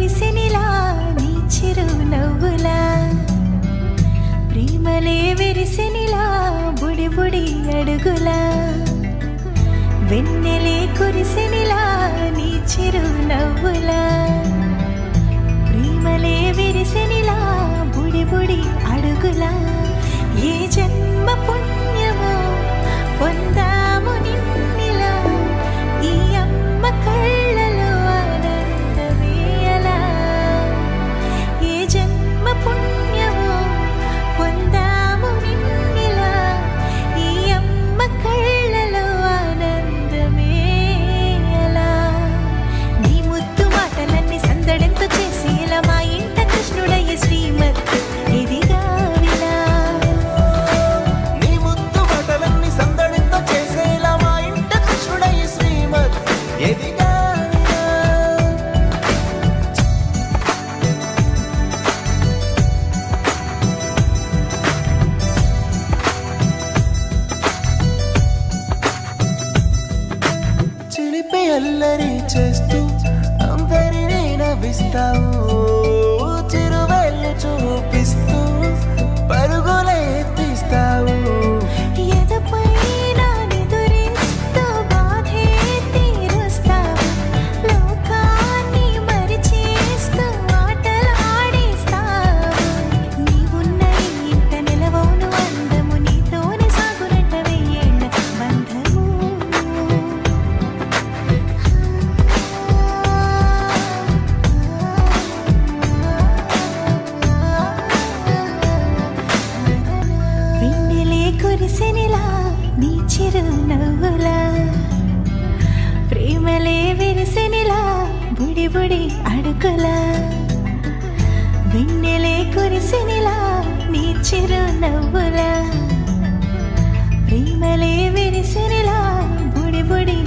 కురిసెనిలా నీ చిరు నవ్వులా ప్రేమలే విరిసెనిలా బుడి బుడి అడుగులా వెన్నెలే కురిసెనిలా నీ చిరు నవ్వులా ప్రేమలే విరిసెనిలా బుడి బుడి అడుగులా ఏ జన్మ పుణ్యమో పొందాము నిన్నిలా ఈ అమ్మ కళ్ళలో ఆనందమే అలా ఏ జన్మ పుణ్యమో పొందాము నిన్నిలా ఈ అమ్మ కళ్ళలో ఆనందమే అలా నీ ముద్దు మాటలన్నీ సందడెంతో చేసి ఇలా మా ఇంట కృష్ణుడయ్య శ్రీమత్ ఇదిగా విలా నీ ముద్దు మాటలన్నీ సందడితో చేసేలా మా ఇంట కృష్ణుడయ్య శ్రీమత్ ఎదిగా చిలిపి అల్లరి చేస్తూ అందరినీ నవ్విస్తావు చిరువెళ్ళు చూపిస్తూ పరుగులే ఎత్తిస్తావు ఎదపై నా నిదురిస్తూ బాధే తీరుస్తావు లోకాన్ని మరిచేస్తూ ఆటలు ఆడిస్తావు నీవున్న ఈ ఇంట నిలవవును అందము నీతోనే సాగునంట వెయ్యేళ్ళ బంధము వెన్నెలే కురిసెనిలా నీ చిరు నవ్వులా ప్రేమలే విరిసెనిలా బుడి బుడి అడుగులా వెన్నెలే కురిసెనిలా నీ చిరు నవ్వులా ప్రేమలే విరిసెనిలా బుడి బుడి